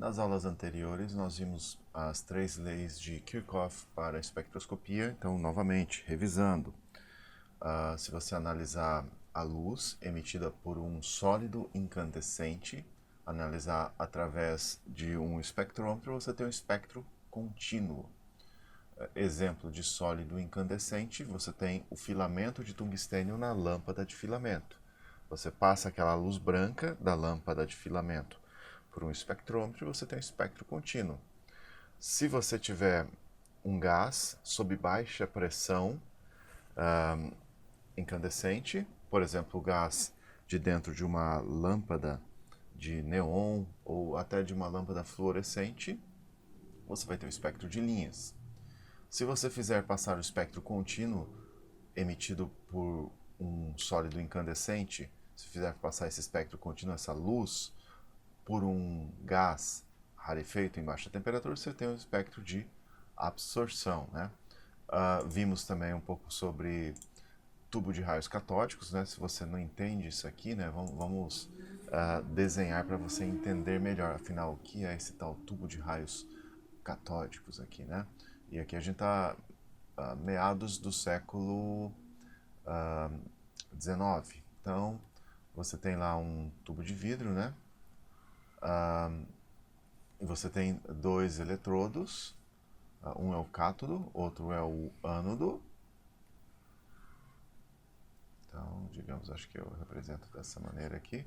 Nas aulas anteriores, nós vimos as 3 leis de Kirchhoff para a espectroscopia. Então, novamente, revisando. Se você analisar a luz emitida por um sólido incandescente, analisar através de um espectrômetro, você tem um espectro contínuo. Exemplo de sólido incandescente, você tem o filamento de tungstênio na lâmpada de filamento. Você passa aquela luz branca da lâmpada de filamento por um espectrômetro e você tem um espectro contínuo. Se você tiver um gás sob baixa pressão incandescente, por exemplo, o gás de dentro de uma lâmpada de neon ou até de uma lâmpada fluorescente, você vai ter um espectro de linhas. Se você fizer passar o espectro contínuo emitido por um sólido incandescente, se fizer passar esse espectro contínuo, essa luz, por um gás rarefeito em baixa temperatura, você tem um espectro de absorção, né? Vimos também um pouco sobre tubo de raios catódicos, né? Se você não entende isso aqui, né? Vamos desenhar para você entender melhor, afinal, o que é esse tal tubo de raios catódicos aqui, né? E aqui a gente está meados do século XIX. Então, você tem lá um tubo de vidro, né? E você tem 2 eletrodos. Um é o cátodo, outro é o ânodo. Então, digamos, acho que eu represento dessa maneira aqui.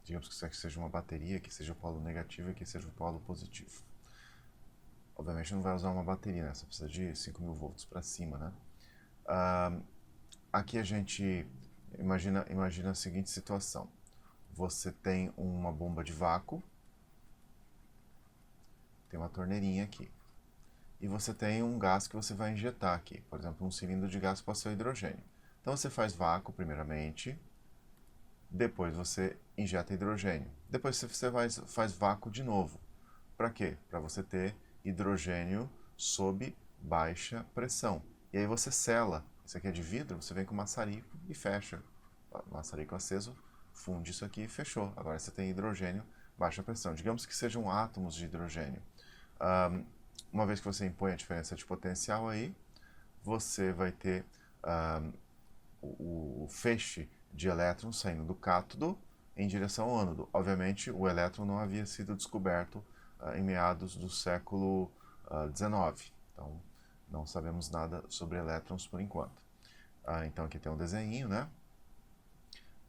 Digamos que isso aqui seja uma bateria, que seja o polo negativo e que seja o polo positivo. Obviamente não vai usar uma bateria, né? Só precisa de 5.000 volts para cima, né? Aqui a gente imagina a seguinte situação. Você tem uma bomba de vácuo, tem uma torneirinha aqui. E você tem um gás que você vai injetar aqui. Por exemplo, um cilindro de gás pode ser o hidrogênio. Então você faz vácuo primeiramente, depois você injeta hidrogênio. Depois você faz vácuo de novo. Para quê? Para você ter hidrogênio sob baixa pressão. E aí você sela. Isso aqui é de vidro, você vem com maçarico e fecha. Maçarico aceso, funde isso aqui e fechou. Agora você tem hidrogênio, baixa pressão. Digamos que sejam átomos de hidrogênio. Uma vez que você impõe a diferença de potencial aí, você vai ter o feixe de elétrons saindo do cátodo em direção ao ânodo. Obviamente, o elétron não havia sido descoberto em meados do século XIX. Então, não sabemos nada sobre elétrons por enquanto. Então, aqui tem um desenho, né?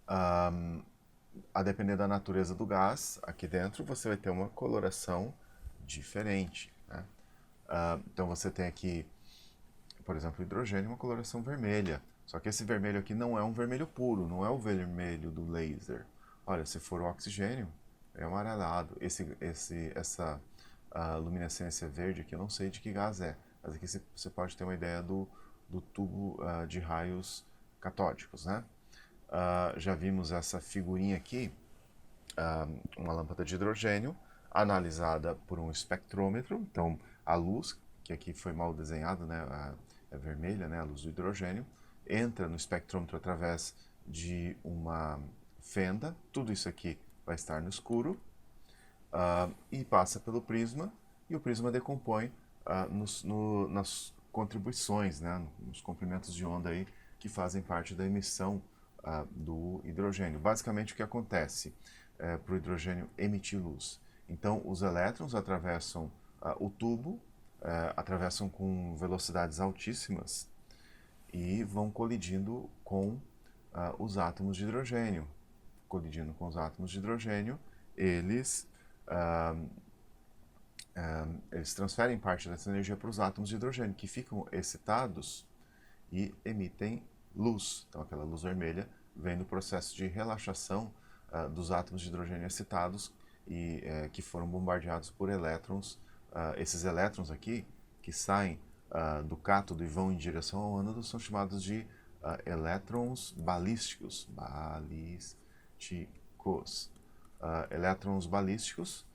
A depender da natureza do gás, aqui dentro você vai ter uma coloração diferente, né? Então, você tem aqui, por exemplo, o hidrogênio, uma coloração vermelha. Só que esse vermelho aqui não é um vermelho puro, não é o vermelho do laser. Olha, se for o oxigênio, é amarelado. Essa luminescência verde aqui, eu não sei de que gás é. Mas aqui você pode ter uma ideia do tubo de raios catódicos, né? Já vimos essa figurinha aqui, uma lâmpada de hidrogênio, analisada por um espectrômetro. Então, a luz, que aqui foi mal desenhada, né, é vermelha, né, a luz do hidrogênio, entra no espectrômetro através de uma fenda. Tudo isso aqui vai estar no escuro e passa pelo prisma, e o prisma decompõe nas contribuições, né, nos comprimentos de onda aí, que fazem parte da emissão do hidrogênio. Basicamente, o que acontece para o hidrogênio emitir luz? Então, os elétrons atravessam o tubo, atravessam com velocidades altíssimas e vão colidindo com os átomos de hidrogênio. Colidindo com os átomos de hidrogênio, eles transferem parte dessa energia para os átomos de hidrogênio, que ficam excitados e emitem luz. Então, aquela luz vermelha vem do processo de relaxação dos átomos de hidrogênio excitados e que foram bombardeados por elétrons. Esses elétrons aqui, que saem do cátodo e vão em direção ao ânodo, são chamados de elétrons balísticos. Elétrons balísticos,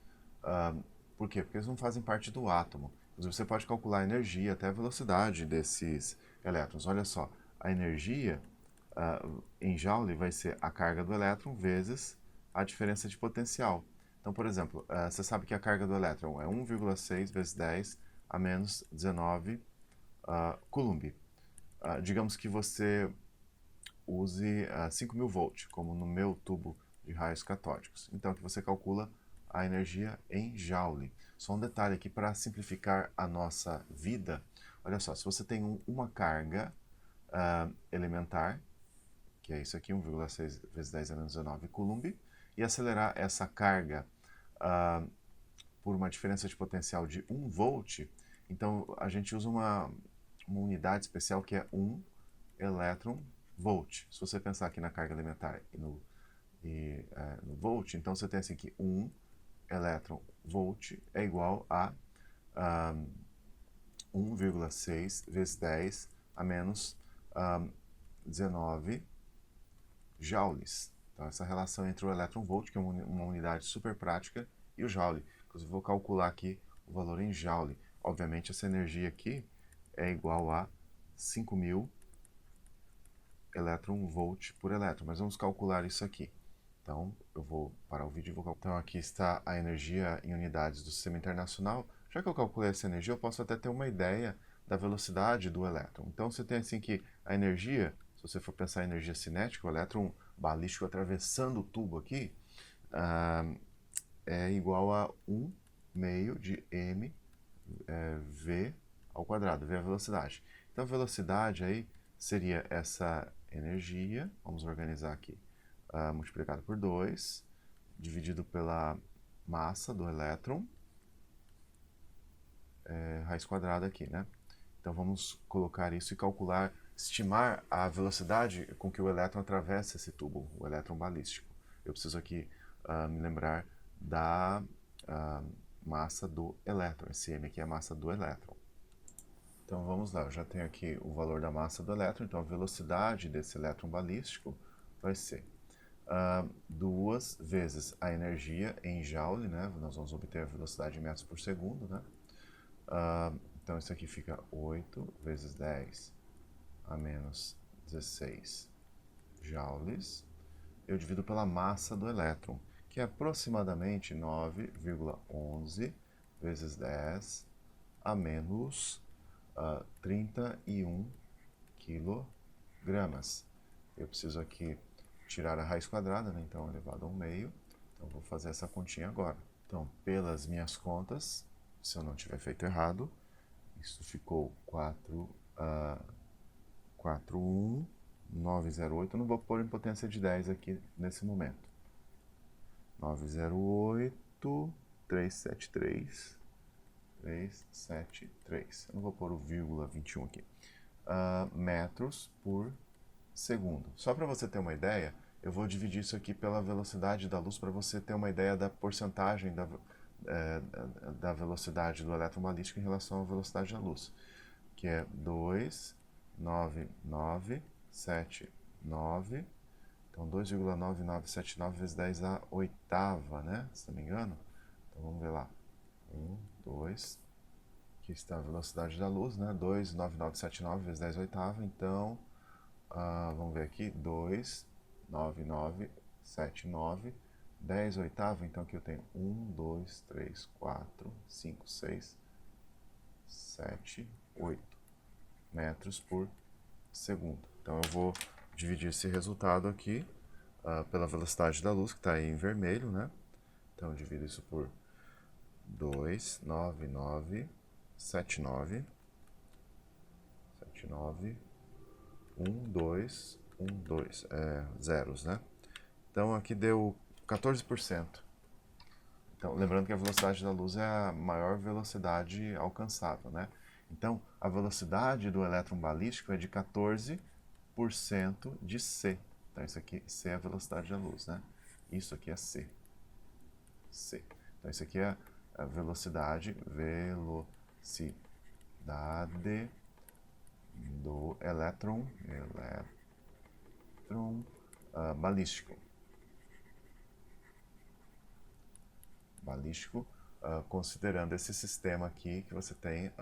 por quê? Porque eles não fazem parte do átomo. Inclusive, você pode calcular a energia, até a velocidade desses elétrons. Olha só, a energia em Joule vai ser a carga do elétron vezes a diferença de potencial. Então, por exemplo, você sabe que a carga do elétron é 1,6 vezes 10 a menos 19 Coulomb. Digamos que você use 5.000 volts, como no meu tubo de raios catódicos. Então, aqui você calcula a energia em joule. Só um detalhe aqui para simplificar a nossa vida. Olha só, se você tem uma carga elementar, que é isso aqui, 1,6 vezes 10 a menos 19 Coulomb, e acelerar essa carga por uma diferença de potencial de 1 volt, então a gente usa uma unidade especial que é 1 elétron volt. Se você pensar aqui na carga elementar no volt, então você tem assim que 1 elétron volt é igual a 1,6 vezes 10 a menos 19 joules. Então, essa relação entre o elétron volt, que é uma unidade super prática, e o joule. Inclusive, vou calcular aqui o valor em joule. Obviamente, essa energia aqui é igual a 5.000 elétron volt por elétron, mas vamos calcular isso aqui. Então, eu vou parar o vídeo e vou calcular. Então, aqui está a energia em unidades do Sistema Internacional. Já que eu calculei essa energia, eu posso até ter uma ideia da velocidade do elétron. Então, você tem assim que a energia, se você for pensar em energia cinética, o elétron balístico atravessando o tubo aqui, é igual a 1 meio de m v ao quadrado, v é a velocidade. Então, a velocidade aí seria essa energia, vamos organizar aqui, multiplicado por 2, dividido pela massa do elétron, raiz quadrada aqui, né? Então vamos colocar isso e calcular, estimar a velocidade com que o elétron atravessa esse tubo, o elétron balístico. Eu preciso aqui me lembrar da massa do elétron. Esse m aqui é a massa do elétron. Então vamos lá, eu já tenho aqui o valor da massa do elétron, então a velocidade desse elétron balístico vai ser 2 vezes a energia em joule, né? Nós vamos obter a velocidade em metros por segundo, né? Então isso aqui fica 8 vezes 10 a menos 16 joules. Eu divido pela massa do elétron, que é aproximadamente 9,11 vezes 10 a menos 31 quilogramas. Eu preciso aqui tirar a raiz quadrada, né? Então elevado ao meio. Então vou fazer essa continha agora. Então, pelas minhas contas, se eu não tiver feito errado, isso ficou 41908. Eu não vou pôr em potência de 10 aqui nesse momento. 908, 373, 373. Eu não vou pôr o vírgula 21 aqui. Metros por segundo. Só para você ter uma ideia, eu vou dividir isso aqui pela velocidade da luz para você ter uma ideia da porcentagem da velocidade do elétron balístico em relação à velocidade da luz, que é 2,9979. Então, 2,9979 vezes 10 à oitava, né? Se não me engano. Então, vamos ver lá. 1, 2. Aqui está a velocidade da luz, né? 2,9979 vezes 10 à oitava. Então, vamos ver aqui. 2,9979. 10 oitava. Então, aqui eu tenho 1, 2, 3, 4, 5, 6, 7, 8 metros por segundo. Então, eu vou dividir esse resultado aqui pela velocidade da luz, que está aí em vermelho, né? Então, eu divido isso por 2,9979, 12, zeros, né? Então, aqui deu 14%. Então, lembrando que a velocidade da luz é a maior velocidade alcançável, né? Então, a velocidade do elétron balístico é de 14% de c. Então, isso aqui, c é a velocidade da luz, né? Isso aqui é c. C. Então, isso aqui é a velocidade do elétron balístico. Considerando esse sistema aqui que você tem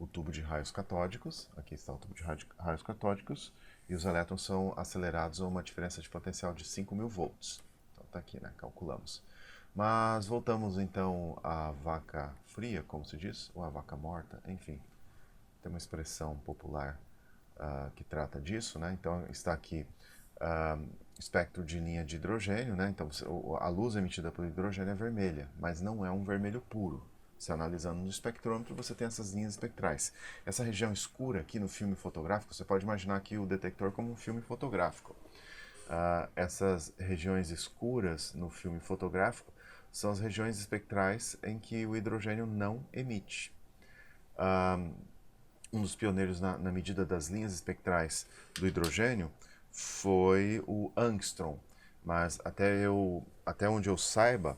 o tubo de raios catódicos, aqui está o tubo de raios catódicos, e os elétrons são acelerados a uma diferença de potencial de 5.000 volts. Então está aqui, né? Calculamos. Mas voltamos então à vaca fria, como se diz, ou à vaca morta, enfim. Tem uma expressão popular que trata disso, né? Então está aqui espectro de linha de hidrogênio, né? Então a luz emitida pelo hidrogênio é vermelha, mas não é um vermelho puro. Você analisando no espectrômetro, você tem essas linhas espectrais. Essa região escura aqui no filme fotográfico, você pode imaginar aqui o detector como um filme fotográfico. Essas regiões escuras no filme fotográfico são as regiões espectrais em que o hidrogênio não emite. Um dos pioneiros na medida das linhas espectrais do hidrogênio foi o Ångström, mas até onde eu saiba,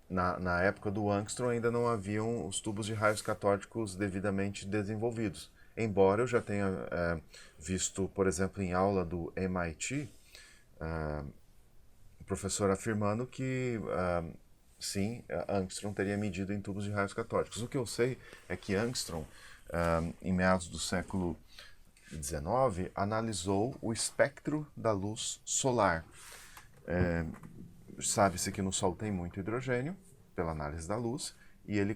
na época do Ångström ainda não haviam os tubos de raios catódicos devidamente desenvolvidos. Embora eu já tenha visto, por exemplo, em aula do MIT, o professor afirmando que sim, Ångström teria medido em tubos de raios catódicos. O que eu sei é que Ångström, em meados do século XIX, analisou o espectro da luz solar. Sabe-se que no Sol tem muito hidrogênio, pela análise da luz, e ele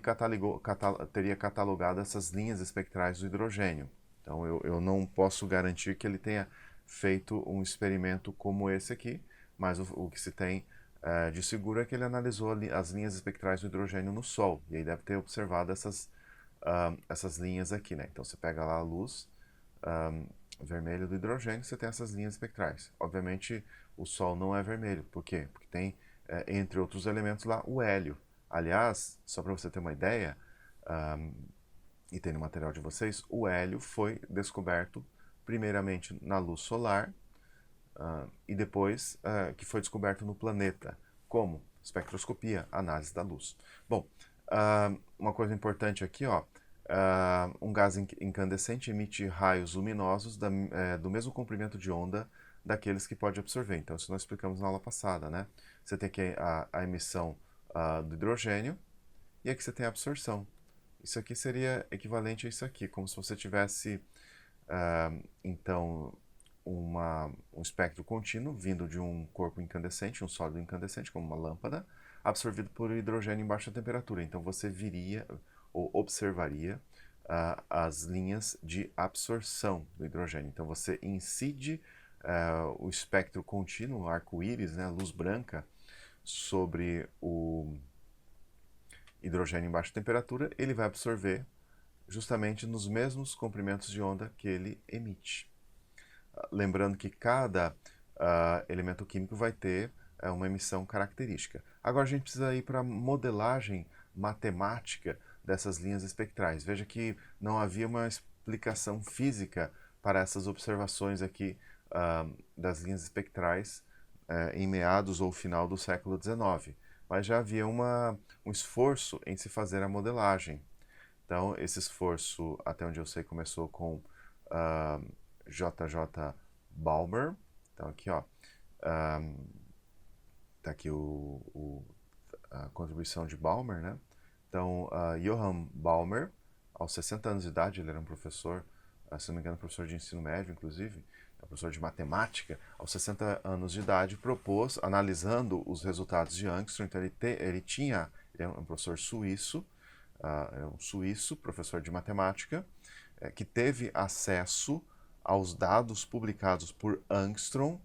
teria catalogado essas linhas espectrais do hidrogênio. Então eu não posso garantir que ele tenha feito um experimento como esse aqui, mas o que se tem de seguro é que ele analisou as linhas espectrais do hidrogênio no Sol, e aí deve ter observado essas linhas aqui, né? Então você pega lá a luz vermelha do hidrogênio, você tem essas linhas espectrais. Obviamente o Sol não é vermelho, por quê? Porque tem, entre outros elementos lá, o hélio. Aliás, só para você ter uma ideia, e tem no material de vocês, o hélio foi descoberto primeiramente na luz solar, e depois que foi descoberto no planeta. Como? Espectroscopia, análise da luz. Bom, uma coisa importante aqui, ó, um gás incandescente emite raios luminosos do mesmo comprimento de onda daqueles que pode absorver. Então, isso nós explicamos na aula passada, né? Você tem aqui a emissão do hidrogênio e aqui você tem a absorção. Isso aqui seria equivalente a isso aqui, como se você tivesse, então, um espectro contínuo vindo de um corpo incandescente, um sólido incandescente, como uma lâmpada, absorvido por hidrogênio em baixa temperatura. Então você viria ou observaria as linhas de absorção do hidrogênio. Então você incide o espectro contínuo, arco-íris, né, a luz branca, sobre o hidrogênio em baixa temperatura, ele vai absorver justamente nos mesmos comprimentos de onda que ele emite. Lembrando que cada elemento químico vai ter uma emissão característica. Agora a gente precisa ir para a modelagem matemática dessas linhas espectrais. Veja que não havia uma explicação física para essas observações aqui das linhas espectrais em meados ou final do século XIX, mas já havia um esforço em se fazer a modelagem. Então, esse esforço, até onde eu sei, começou com J.J. Balmer. Então, aqui, ó, tá aqui a contribuição de Balmer, né? Então, Johann Balmer, aos 60 anos de idade, ele era um professor, se não me engano, professor de ensino médio, inclusive, professor de matemática, aos 60 anos de idade, propôs, analisando os resultados de Ångström, então ele é um professor suíço, é um suíço, professor de matemática, que teve acesso aos dados publicados por Ångström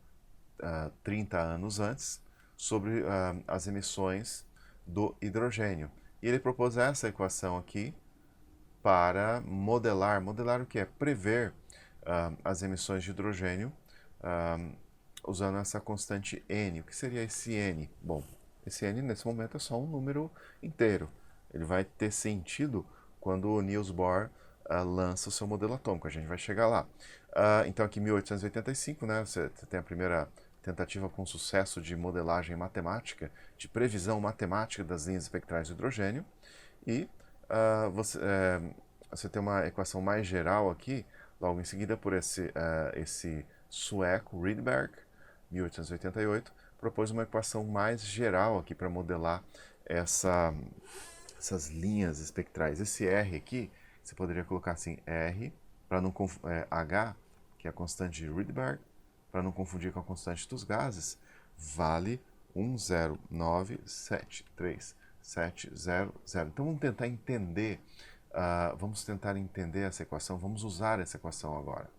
30 anos antes sobre as emissões do hidrogênio. E ele propôs essa equação aqui para modelar o que é? Prever as emissões de hidrogênio usando essa constante n. O que seria esse n? Bom, esse n nesse momento é só um número inteiro. Ele vai ter sentido quando o Niels Bohr lança o seu modelo atômico. A gente vai chegar lá. Então aqui em 1885, né, você tem a primeira tentativa com sucesso de modelagem matemática, de previsão matemática das linhas espectrais do hidrogênio. E você tem uma equação mais geral aqui, logo em seguida por esse sueco, Rydberg, 1888, propôs uma equação mais geral aqui para modelar essas linhas espectrais. Esse R aqui você poderia colocar assim, R, para não H, que é a constante de Rydberg, para não confundir com a constante dos gases, vale 10973700. Então vamos tentar entender essa equação, vamos usar essa equação agora.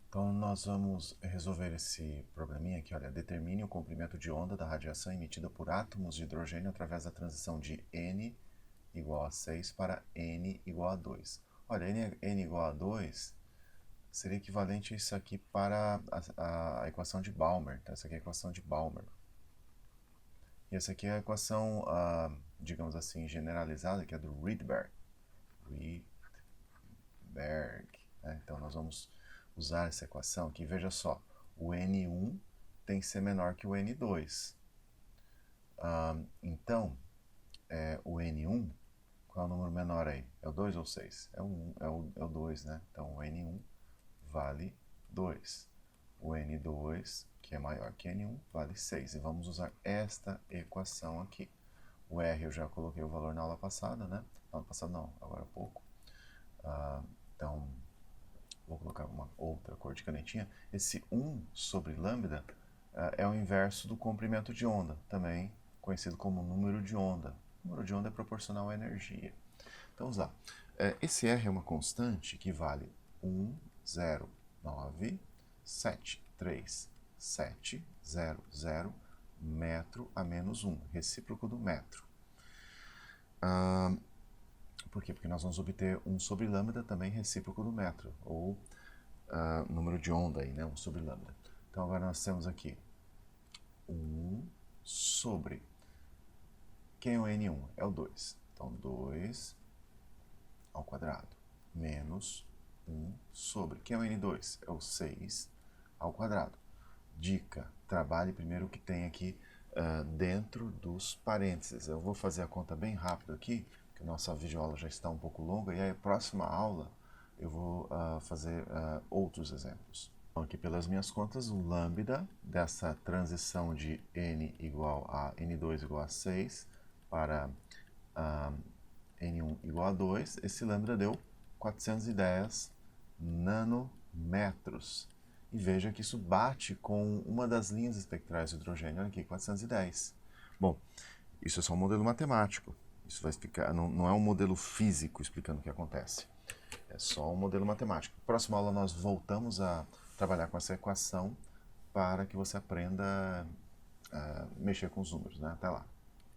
Então nós vamos resolver esse probleminha aqui, olha, determine o comprimento de onda da radiação emitida por átomos de hidrogênio através da transição de N igual a 6 para N igual a 2. Olha, N igual a 2 seria equivalente a isso aqui para a equação de Balmer. Então, essa aqui é a equação de Balmer. E essa aqui é a equação, digamos assim, generalizada, que é do Rydberg. Né? Então, nós vamos usar essa equação aqui. Veja só, o N1 tem que ser menor que o N2. Então, o N1, qual é o número menor aí? É o 2 ou 6? É o 2, né? Então, o N1 vale 2. O N2, que é maior que N1, vale 6. E vamos usar esta equação aqui. O R eu já coloquei o valor na aula passada, né? Na aula passada não, agora há pouco. Então, vou colocar uma outra cor de canetinha. Esse 1 sobre lambda é o inverso do comprimento de onda, também conhecido como número de onda. O número de onda é proporcional à energia. Então, vamos lá. Esse R é uma constante que vale 1,09737700 metro a menos 1, recíproco do metro. Por quê? Porque nós vamos obter 1 sobre lambda também recíproco do metro, ou número de onda aí, né? 1 sobre lambda. Então agora nós temos aqui 1 sobre... Quem é o N1? É o 2. Então 2 ao quadrado menos 1 sobre... Quem é o N2? É o 6 ao quadrado. Dica, trabalhe primeiro o que tem aqui dentro dos parênteses. Eu vou fazer a conta bem rápido aqui, porque a nossa videoaula já está um pouco longa, e aí a próxima aula eu vou fazer outros exemplos. Então, aqui pelas minhas contas, o lambda dessa transição de N igual a N2 igual a 6 para N1 igual a 2, esse lambda deu 410 nanômetros. E veja que isso bate com uma das linhas espectrais do hidrogênio, olha aqui, 410. Bom, isso é só um modelo matemático. Isso vai ficar, não é um modelo físico explicando o que acontece. É só um modelo matemático. Na próxima aula nós voltamos a trabalhar com essa equação para que você aprenda a mexer com os números, né? Até lá.